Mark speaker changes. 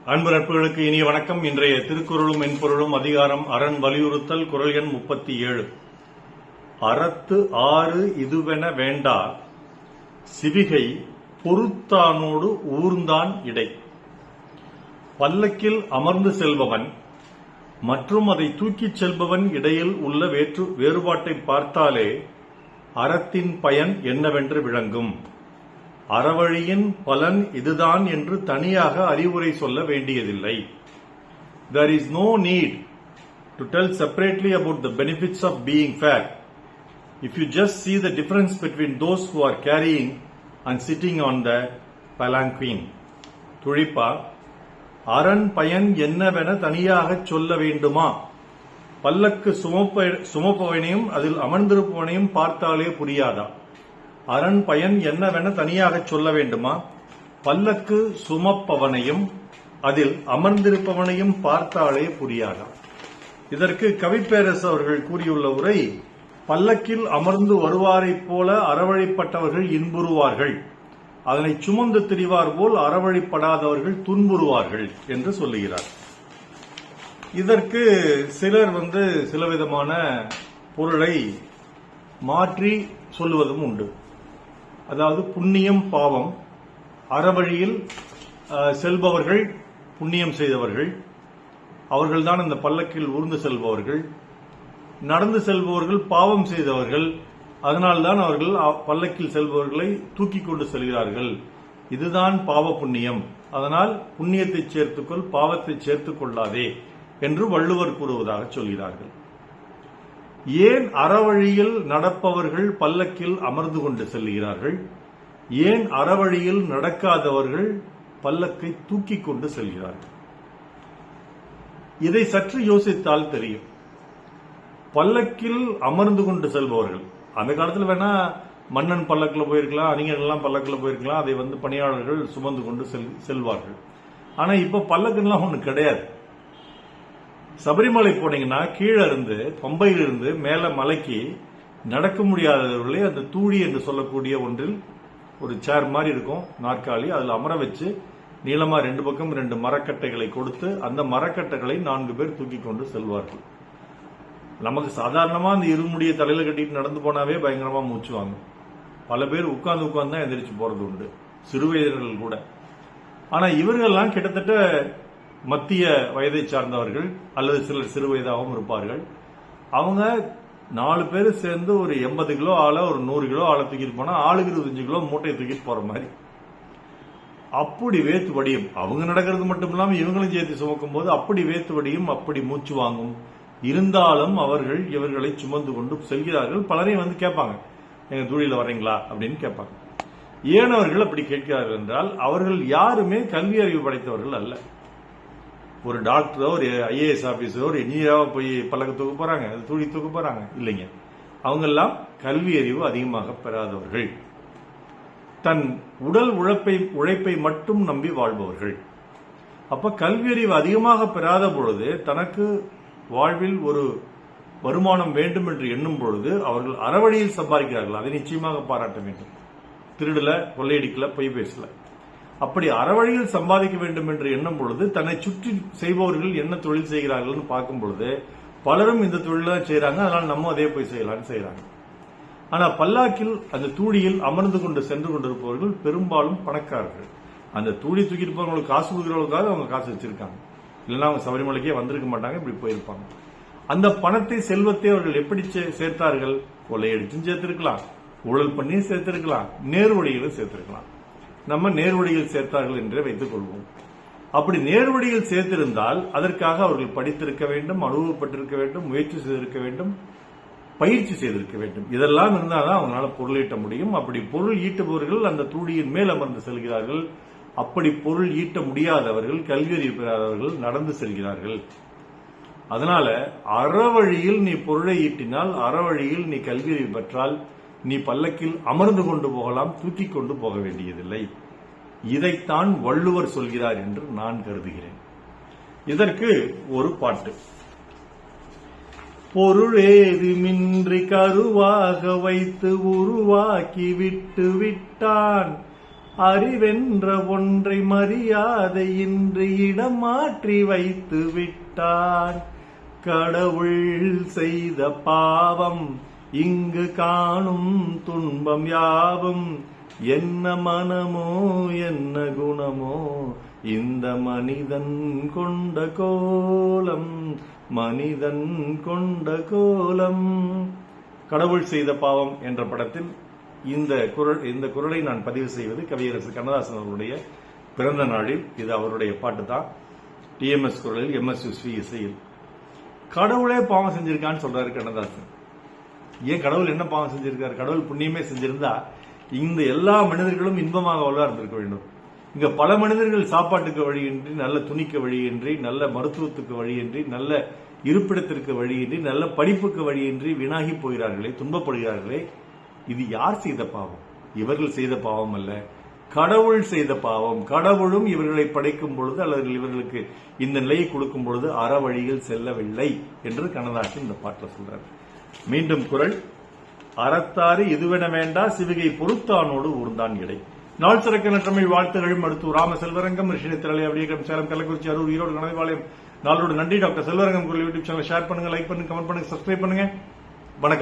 Speaker 1: அன்பு நட்புகளுக்கு இனிய வணக்கம். இன்றைய திருக்குறளும் மென்பொருளும் அதிகாரம் அரண் வலியுறுத்தல் குறள் எண் 37. அறத்து ஆறு இதுவென வேண்டா சிவிகை பொறுத்தானோடு ஊர்ந்தான் இடை. பல்லக்கில் அமர்ந்து செல்பவன் மற்றும் அதை தூக்கிச் செல்பவன் இடையில் உள்ள வேறுபாட்டை பார்த்தாலே அறத்தின் பயன் என்னவென்று விளங்கும். அறவழியின் பலன் இதுதான் என்று தனியாக அறிவுரை சொல்ல வேண்டியதில்லை. There is no need to tell separately about the benefits of being fair. If you just see the difference between those who are carrying and sitting on the palanquin. துழிப்பா, அரண் பயன் என்னவென தனியாக சொல்ல வேண்டுமா? பல்லக்கு சுமப்பவனையும் அதில் அமர்ந்திருப்பவனையும் பார்த்தாலே புரியாதா? அரண் பயன் என்னவென தனியாக சொல்ல வேண்டுமா? பல்லக்கு சுமப்பவனையும் அதில் அமர்ந்திருப்பவனையும் பார்த்தாலே புரியாதா? இதற்கு கவிப்பேரசு அவர்கள் கூறியுள்ள உரை, பல்லக்கில் அமர்ந்து வருவாரைப் போல அறவழிப்பட்டவர்கள் இன்புறுவார்கள், அதனை சுமந்து திரிவார் போல் அறவழிப்படாதவர்கள் துன்புறுவார்கள் என்று சொல்லுகிறார். இதற்கு சிலர் சிலவிதமான பொருளை மாற்றி சொல்லுவதும் உண்டு. அதாவது புண்ணியம் பாவம், அறவழியில் செல்பவர்கள் புண்ணியம் செய்தவர்கள், அவர்கள்தான் இந்த பல்லக்கில் ஊர்ந்து செல்பவர்கள். நடந்து செல்பவர்கள் பாவம் செய்தவர்கள், அதனால்தான் அவர்கள் பல்லக்கில் செல்பவர்களை தூக்கிக் கொண்டு செல்கிறார்கள். இதுதான் பாவ புண்ணியம், அதனால் புண்ணியத்தை சேர்த்துக்கொள், பாவத்தை சேர்த்துக் கொள்ளாதே என்று வள்ளுவர் கூறுவதாக சொல்கிறார்கள். ஏன் அறவழியில் நடப்பவர்கள் பல்லக்கில் அமர்ந்து கொண்டு செல்கிறார்கள்? ஏன் அறவழியில் நடக்காதவர்கள் பல்லக்கை தூக்கிக் கொண்டு செல்கிறார்கள்? இதை சற்று யோசித்தால் தெரியும். பல்லக்கில் அமர்ந்து கொண்டு செல்பவர்கள், அந்த காலத்தில் வேணா மன்னன் பல்லக்கில் போயிருக்கலாம், அறிஞர்கள்லாம் பல்லக்கில் போயிருக்கலாம், அதை பணியாளர்கள் சுமந்து கொண்டு செல்வார்கள். ஆனா இப்ப பல்லக்குலாம் ஒண்ணு கிடையாது. சபரிமலை போனீங்கன்னா கீழே இருந்து பம்பையிலிருந்து மேல மலைக்கு நடக்க முடியாதவர்களே அந்த தூடி என்று சொல்லக்கூடிய ஒன்றில் ஒரு சேர் மாதிரி இருக்கும், நாற்காலி, அதில் அமர வச்சு நீளமா 2 பக்கம் 2 மரக்கட்டைகளை கொடுத்து அந்த மரக்கட்டைகளை 4 பேர் தூக்கி கொண்டு செல்வார்கள். நமக்கு சாதாரணமா அந்த இருமுடியை தலையில கட்டிட்டு நடந்து போனாவே பயங்கரமா மூச்சு வாங்கும். பல பேர் உட்கார்ந்து தான் எந்திரிச்சு போறது உண்டு, சிறுவயதினர்கள் கூட. ஆனா இவர்கள்லாம் கிட்டத்தட்ட மத்திய வயதை சார்ந்தவர்கள் அல்லது சிலர் சிறு வயதாகவும் இருப்பார்கள். அவங்க 4 பேர் சேர்ந்து ஒரு 80 கிலோ ஆளை, ஒரு 100 கிலோ ஆளை தூக்கிட்டு போனா ஆளுக்கு 25 கிலோ மூட்டையை தூக்கிட்டு போற மாதிரி அப்படி வேத்து வடியும். அவங்க நடக்கிறது மட்டும் இல்லாம இவங்களும் சேர்த்து சுமக்கும் போது அப்படி வேத்து வடியும், அப்படி மூச்சு வாங்கும். இருந்தாலும் அவர்கள் இவர்களை சுமந்து கொண்டு செல்கிறார்கள். பலரையும் கேட்பாங்க, எங்க தூளியில வர்றீங்களா அப்படின்னு கேட்பாங்க. ஏன் அவர்கள் அப்படி கேட்கிறார்கள் என்றால், அவர்கள் யாருமே கல்வி அறிவு படைத்தவர்கள் அல்ல. ஒரு டாக்டரோ, ஒரு ஐஏஎஸ் ஆபீஸரோ, ஒரு இன்ஜினியரோ போய் பல்லக்கு தூக்க போறாங்க, அது தூளி தூக்க போறாங்க இல்லைங்க. அவங்க எல்லாம் கல்வி அறிவு அதிகமாக பெறாதவர்கள், தன் உடல் உழைப்பை மட்டும் நம்பி வாழ்பவர்கள். அப்ப கல்வி அறிவு அதிகமாக பெறாத பொழுது தனக்கு வாழ்வில் ஒரு வருமானம் வேண்டும் என்று எண்ணும் பொழுது அவர்கள் அறவழியில் சம்பாதிக்கிறார்கள். அதை நிச்சயமாக பாராட்ட வேண்டும். திருடல, கொள்ளையடிக்கல, பொய் பேசல. அப்படி அறவழியில் சம்பாதிக்க வேண்டும் என்று எண்ணும் பொழுது தன்னை சுற்றி செய்பவர்கள் என்ன தொழில் செய்கிறார்கள் பார்க்கும் பொழுது பலரும் இந்த தொழில செய்யறாங்க, அதனால நம்ம அதே போய் செய்யலாம்னு செய்யறாங்க. ஆனா பல்லாக்கில் அந்த தூளியில் அமர்ந்து கொண்டு சென்று கொண்டிருப்பவர்கள் பெரும்பாலும் பணக்காரர்கள். அந்த தூளி தூக்கிட்டு போறவங்களுக்கு காசு கொடுக்கிறவங்களுக்காக அவங்க காசு வச்சிருக்காங்க, இல்லைன்னா அவங்க சபரிமலைக்கே வந்திருக்க மாட்டாங்க, இப்படி போயிருப்பாங்க. அந்த பணத்தை, செல்வத்தை அவர்கள் எப்படி சேர்த்தார்கள்? கொள்ளையடிச்சும் சேர்த்திருக்கலாம், ஊழல் பண்ணி சேர்த்திருக்கலாம், நேர்வழியிலும் சேர்த்திருக்கலாம். நம்ம நேர்வழியில் சேர்த்தார்கள் என்றே வைத்துக் கொள்வோம். அப்படி நேர்வழியில் சேர்த்திருந்தால் அதற்காக அவர்கள் படித்திருக்க வேண்டும், அனுபவப்பட்டிருக்க வேண்டும், முயற்சி செய்திருக்க வேண்டும், பயிற்சி செய்திருக்க வேண்டும். இதெல்லாம் இருந்தால்தான் அவங்களால பொருள் ஈட்ட முடியும். அப்படி பொருள் ஈட்டுபவர்கள் அந்த தூளியின் மேல் அமர்ந்து செல்கிறார்கள். அப்படி பொருள் ஈட்ட முடியாதவர்கள், கல்வி அறிவு பெறாதவர்கள் நடந்து செல்கிறார்கள். அதனால அறவழியில் நீ பொருளை ஈட்டினால், அறவழியில் நீ கல்வி அறிவு பெற்றால் நீ பல்லக்கில் அமர்ந்து கொண்டு போகலாம், தூக்கி கொண்டு போக வேண்டியதில்லை. இதைத்தான் வள்ளுவர் சொல்கிறார் என்று நான் கருதுகிறேன். இதற்கு ஒரு பாட்டு. பொருளேதுமின்றி கருவாக வைத்து உருவாக்கி விட்டு விட்டான், அறிவென்ற ஒன்றை மரியாதையின்றி இடம் மாற்றி வைத்து விட்டான். கடவுள் செய்த பாவம் இங்கு காணும் துன்பம் யாவும், என்ன மனமோ என்ன குணமோ இந்த மனிதன் கொண்ட கோலம், மனிதன் கொண்ட கோலம். கடவுள் செய்த பாவம் என்ற படத்தில் இந்த குரலை நான் பதிவு செய்வது கவியரசு கண்ணதாசன் அவருடைய பிறந்த நாளில். இது அவருடைய பாட்டு தான். டிஎம்எஸ் குரலில் எம்எஸ்வி இசையில். கடவுளே பாவம் செஞ்சிருக்கான்னு சொல்றாரு கண்ணதாசன். ஏன் கடவுள் என்ன பாவம் செஞ்சிருக்காரு? கடவுள் புண்ணியமே செஞ்சிருந்தா இந்த எல்லா மனிதர்களும் இன்பமாக வாழ்வா இருந்திருக்க வேண்டும். இங்க பல மனிதர்கள் சாப்பாட்டுக்கு வழியின்றி, நல்ல துணிக்கு வழியின்றி, நல்ல மருத்துவத்துக்கு வழியின்றி, நல்ல இருப்பிடத்திற்கு வழியின்றி, நல்ல படிப்புக்கு வழியின்றி வினாகி போகிறார்களே, துன்பப்படுகிறார்களே. இது யார் செய்த பாவம்? இவர்கள் செய்த பாவம் அல்ல, கடவுள் செய்த பாவம். கடவுளும் இவர்களை படைக்கும் பொழுது அல்லது இவர்களுக்கு இந்த நிலையை கொடுக்கும் பொழுது அற வழியில் செல்லவில்லை என்று கண்ணதாசன் இந்த பாட்டில் சொல்றார். மீண்டும் குரல். அறத்தாறு இதுவென வேண்டா சிவிகை பொறுத்தானோடு ஊர்ந்தான் இடை. நாள் சிறக்க நற்றமிழ் வாழ்த்துகளும் அடுத்து ராம செல்வரங்கம், ரிஷினி திரளை, அவியகம், சேலம், கள்ளக்குறிச்சி, அரூர், ஈரோடு, கணவாலயம். நாளோடு நன்றி. டாக்டர் செல்வரங்கம் குரல் யூடியூப் சேனல் ஷேர் பண்ணுங்க, லைக் பண்ணுங்க, கமெண்ட் பண்ணுங்க, சப்ஸ்கிரைப் பண்ணுங்க. வணக்கம்.